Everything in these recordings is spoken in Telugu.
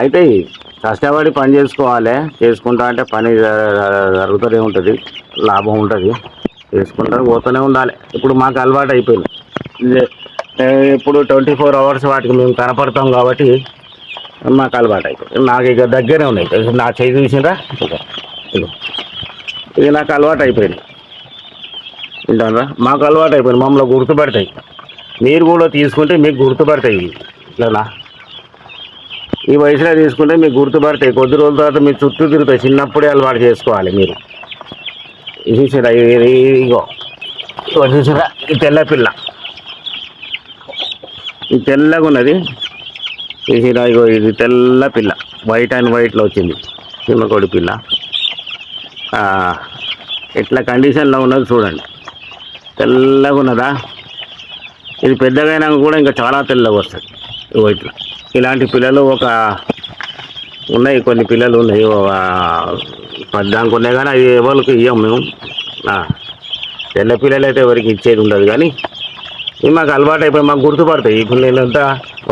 అయితే కష్టపడి పని చేసుకోవాలి. చేసుకుంటా అంటే పని జరుగుతూనే ఉంటుంది, లాభం ఉంటుంది. చేసుకుంటారు పోతూనే ఉండాలి. ఇప్పుడు మాకు అలవాటు అయిపోయింది. ఇదే, ఇప్పుడు 24 hours వాటికి మేము కనపడతాం కాబట్టి మాకు అలవాటు అయిపోయింది. నాకు ఇక దగ్గరే ఉన్నాయి. నా చేయి చూసిండ్రా, ఇక ఇగో ఇది నాకు అలవాటు అయిపోయింది. వింటారా, మాకు అలవాటు అయిపోయింది. మమ్మల్ని గుర్తుపడతాయి. మీరు కూడా తీసుకుంటే మీకు గుర్తుపడతాయి. ఇట్లా ఈ వయసులో తీసుకుంటే మీకు గుర్తుపడతాయి. కొద్ది రోజుల తర్వాత మీరు చుట్టూ తిరుగుతాయి. చిన్నప్పుడే అలవాటు చేసుకోవాలి మీరు. ఇది చూసారా, ఇగో ఇగో చూసారా, ఈ తెల్ల పిల్ల, ఈ తెల్లగా ఉన్నది చూసిరా. ఇగో ఇది తెల్ల పిల్ల, వైట్ అండ్ వైట్లో వచ్చింది సింహకోడి పిల్ల. ఎట్లా కండిషన్లో ఉన్నది చూడండి. తెల్లగా ఉన్నదా. ఇది పెద్దగైనా కూడా ఇంకా చాలా తెల్లగా వస్తుంది. ఇగో ఇట్లా ఇలాంటి పిల్లలు ఉన్నాయి. కొన్ని పిల్లలు ఉన్నాయి, పద్దానికి ఉన్నాయి. కానీ అవి ఎవరికి ఇవ్వం మేము. తెల్ల పిల్లలు అయితే ఎవరికి ఇచ్చేది ఉండదు. కానీ ఇవి మాకు అలవాటు అయిపోయి మాకు గుర్తుపడతాయి. ఇప్పుడు నేనంతా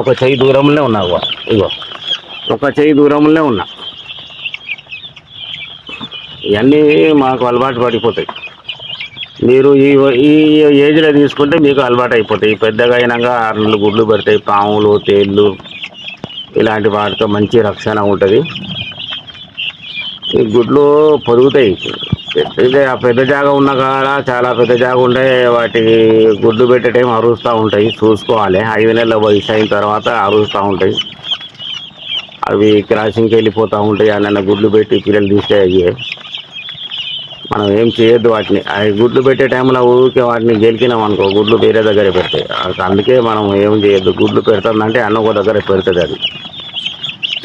ఒక చెయ్యి దూరంలోనే ఉన్నా. ఇగో ఒక చెయ్యి దూరంలోనే ఉన్నా. ఇవన్నీ మాకు అలవాటు పడిపోతాయి. మీరు ఈ ఏజ్లో తీసుకుంటే మీకు అలవాటు అయిపోతాయి. పెద్దగా అయినాక 6 నెలలు గుడ్లు పెడతాయి. పాములు, తేళ్ళు ఇలాంటి వాటితో మంచి రక్షణ ఉంటుంది. ఈ గుడ్లు పొదుగుతాయి. ఇదే ఆ పెద్ద జాగా ఉన్న కాడ, చాలా పెద్ద జాగా ఉంటే వాటికి గుడ్లు పెట్టే టైం అరుస్తూ ఉంటాయి. చూసుకోవాలి. 5 నెలల వయసు అయిన తర్వాత అరుస్తూ ఉంటాయి. అవి క్రాసింగ్కి వెళ్ళిపోతూ ఉంటాయి. అన్న గుడ్లు పెట్టి పిల్లలు తీస్తే అయ్యే మనం ఏం చేయొద్దు. వాటిని అవి గుడ్లు పెట్టే టైంలో ఊరికే వాటిని గెలికినాం అనుకో, గుడ్లు వేరే దగ్గర పెడతాయి. అందుకే మనం ఏం చేయొద్దు. గుడ్లు పెడుతుందంటే అన్న ఒక దగ్గర పెడుతుంది. అది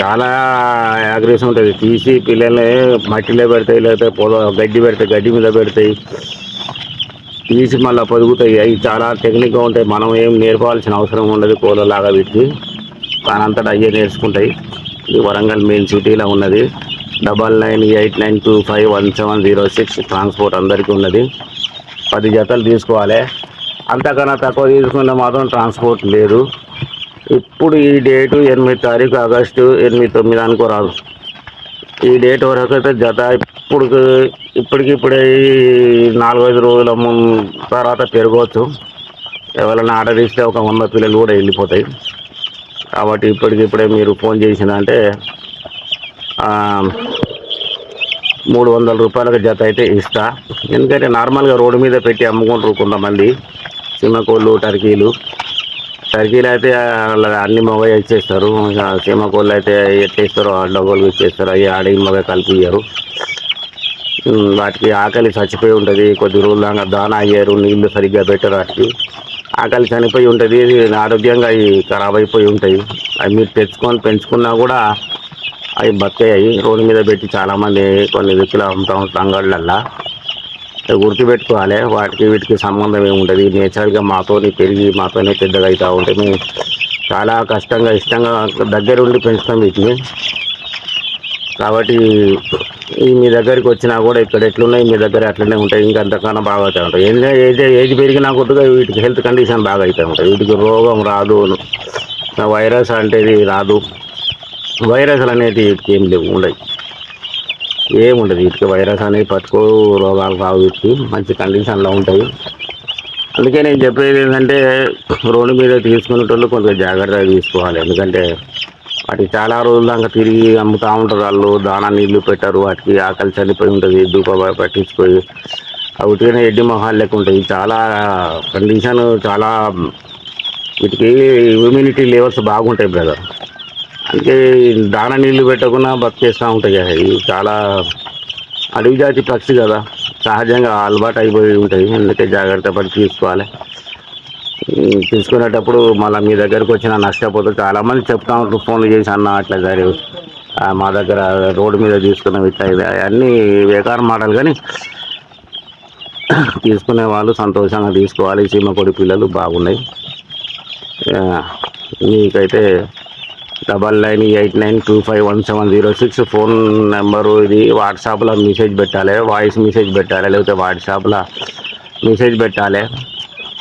చాలా అగ్రెసివ్ ఉంటుంది. తీసి పిల్లల్ని మట్టిలో పెడతాయి, లేకపోతే గడ్డి పెడతాయి, గడ్డి మీద పెడతాయి, తీసి మళ్ళీ పొదుగుతాయి. అవి చాలా టెక్నిక్గా ఉంటాయి. మనం ఏం నేర్పాల్సిన అవసరం ఉండదు. కోళ్ళలాగా పెట్టి దానంతటా అయ్యే నేర్చుకుంటాయి. ఇది వరంగల్ మెయిన్ సిటీలో ఉన్నది. 9989251706 ట్రాన్స్పోర్ట్ అందరికీ ఉన్నది. 10 జతలు తీసుకోవాలి. అంతకన్నా తక్కువ తీసుకుంటే మాత్రం ట్రాన్స్పోర్ట్ లేదు. ఇప్పుడు ఈ డేటు 8 తారీఖు ఆగస్టు 8-9 అనుకోరాదు. ఈ డేట్ వరకు అయితే జత ఇప్పటికిప్పుడే 4-5 రోజుల తర్వాత పెరగవచ్చు. ఎవరైనా ఆర్డర్ ఇస్తే ఒక 100 పిల్లలు కూడా వెళ్ళిపోతాయి. కాబట్టి ఇప్పటికిప్పుడే మీరు ఫోన్ చేసిందంటే 300 రూపాయలకు జత అయితే ఇస్తా. ఎందుకంటే నార్మల్గా రోడ్డు మీద పెట్టి అమ్ముకుంటారు కొంతమంది సింహకోళ్ళు, టర్కీలు అయితే అన్ని మగ ఇచ్చేస్తారు. సింహకోళ్ళు అయితే ఎట్లేస్తారో డబ్బులు ఇచ్చేస్తారు. అవి ఆడి మగ కలిపి ఇయ్యరు. వాటికి ఆకలి చచ్చిపోయి ఉంటుంది. కొద్ది రోజుల దాకా దానా అయ్యారు, నీళ్లు సరిగ్గా పెట్టరు. వాటికి ఆకలి చనిపోయి ఉంటుంది. ఆరోగ్యంగా అవి ఖరాబ్ అయిపోయి ఉంటాయి. అవి మీరు తెచ్చుకొని పెంచుకున్నా కూడా అవి బతికాయి. రోడ్డు మీద పెట్టి చాలామంది కొన్ని దిక్కులు అమ్ముతాం అంగళ్ళల్లో. గుర్తుపెట్టుకోవాలి. వాటికి వీటికి సంబంధం ఏముంటుంది. నేచురల్గా మాతోని పెరిగి మాతోనే పెద్దగా అవుతూ ఉంటాయి. మేము చాలా కష్టంగా ఇష్టంగా దగ్గరుండి పెంచుతాం వీటిని. కాబట్టి మీ దగ్గరికి వచ్చినా కూడా ఇక్కడ ఎట్లున్నాయి మీ దగ్గర అట్లనే ఉంటాయి. ఇంకా అంతకన్నా బాగా అవుతూ ఉంటాయి. ఏజ్ పెరిగినా కొద్దిగా వీటికి హెల్త్ కండిషన్ బాగా అవుతూ ఉంటాయి. వీటికి రోగం రాదు, వైరస్ అంటే రాదు. వైరస్లు అనేవి వీటికి ఏం లేవు, ఉండవు. ఏముండదు వీటికి వైరస్ అనేది పట్టుకో, రోగాలు రావు. వీటికి మంచి కండిషన్లో ఉంటాయి. అందుకే నేను చెప్పేది ఏంటంటే రోడ్డు మీద తీసుకునేటోళ్ళు కొంచెం జాగ్రత్తగా తీసుకోవాలి. ఎందుకంటే వాటికి చాలా రోజుల దాకా తిరిగి అమ్ముతూ ఉంటారు. వాళ్ళు దానా నీళ్లు పెట్టరు. వాటికి ఆకలి చనిపోయి ఉంటుంది. దూప పట్టించుకొని ఉట్టిగానే ఎడ్డి మొహాలు లెక్క ఉంటాయి. చాలా కండిషన్, చాలా వీటికి ఇమ్యూనిటీ లెవెల్స్ బాగుంటాయి బ్రదర్. అందుకే దానా నీళ్లు పెట్టకుండా బతికేస్తూ ఉంటాయి. ఇవి చాలా అడవి జాతి పక్షి కదా, సహజంగా అలవాటు అయిపోయి ఉంటాయి. అందుకే జాగ్రత్త పడి తీసుకోవాలి. తీసుకునేటప్పుడు మళ్ళీ మీ దగ్గరకు వచ్చిన నష్టపోతే చాలామంది చెప్తా ఉంటారు ఫోన్లు చేసి, అన్న అట్లా సరే మా దగ్గర రోడ్డు మీద తీసుకున్నాం ఇట్లా ఇది అన్నీ బేకారు మాటలు. కానీ తీసుకునే వాళ్ళు సంతోషంగా తీసుకోవాలి. సింహకోడి పిల్లలు బాగున్నాయి. మీకైతే 9989251706 ఫోన్ నెంబరు. ఇది వాట్సాప్లో మెసేజ్ పెట్టాలి, వాయిస్ మెసేజ్ పెట్టాలి, లేకపోతే వాట్సాప్లో మెసేజ్ పెట్టాలి.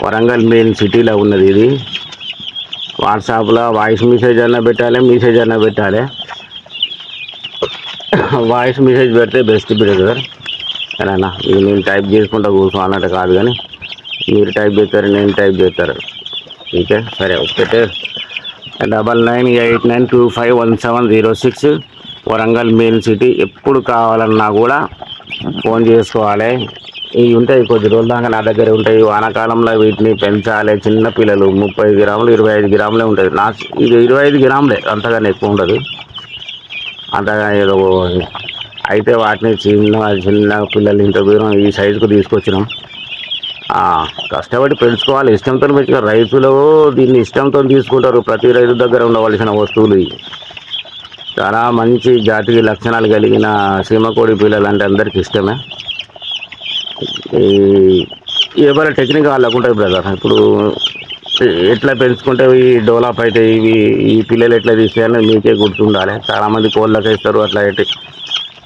వరంగల్ మెయిన్ సిటీలో ఉన్నది ఇది. వాట్సాప్లో వాయిస్ మెసేజ్ అన్నా పెట్టాలి, మెసేజ్ అన్నా పెట్టాలి. వాయిస్ మెసేజ్ పెడితే బెస్ట్ బ్రదర్. సరేనా, ఇది నేను టైప్ చేసుకుంటా కూర్చోవాలంటే కాదు, కానీ మీరు టైప్ చేస్తారు, నేను టైప్ చేస్తారు. ఓకే, సరే. ఒకటే 9989251706 వరంగల్ మెయిన్ సిటీ. ఎప్పుడు కావాలన్నా కూడా ఫోన్ చేసుకోవాలి. ఇవి ఉంటాయి కొద్ది రోజుల దాకా నా దగ్గర ఉంటాయి. వానాకాలంలో వీటిని పెంచాలి. చిన్న పిల్లలు 30 గ్రాములు 25 గ్రాములే ఉంటుంది. ఇది 25 గ్రాములే, అంతగానే ఎక్కువ ఉండదు. అంతగా ఏదో అయితే వాటిని చిన్న పిల్లలు ఇంత దూరం ఈ సైజుకు తీసుకొచ్చినాం. కష్టపడి పెంచుకోవాలి, ఇష్టంతో పెంచుకో. రైతులు దీన్ని ఇష్టంతో తీసుకుంటారు. ప్రతి రైతు దగ్గర ఉండవలసిన వస్తువులు ఇవి. చాలా మంచి జాతి లక్షణాలు కలిగిన సీమకోడి పిల్లలు అంటే అందరికి ఇష్టమే. ఎవరి టెక్నిక్ వాళ్ళకు ఉంటుంది బ్రదర్. ఇప్పుడు ఎట్లా పెంచుకుంటే ఇవి డెవలప్ అవుతాయి, ఈ పిల్లలు ఎట్లా తీసేయాలని మీకే గుర్తుండాలి. చాలామంది కోళ్ళకి వేస్తారు, అట్లా అయితే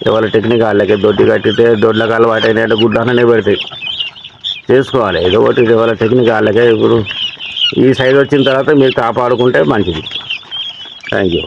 ఎవరి టెక్నిక్ వాళ్ళకి. దొడ్డి కట్టితే దొడ్లకు అలవాటు అయినట్టు గుడ్డనే పెడతాయి. చేసుకోవాలి ఏదో ఒకటి, ఎవరి టెక్నిక్ వాళ్ళకే. ఇప్పుడు ఈ సైజ్ వచ్చిన తర్వాత మీరు కాపాడుకుంటే మంచిది. Thank you.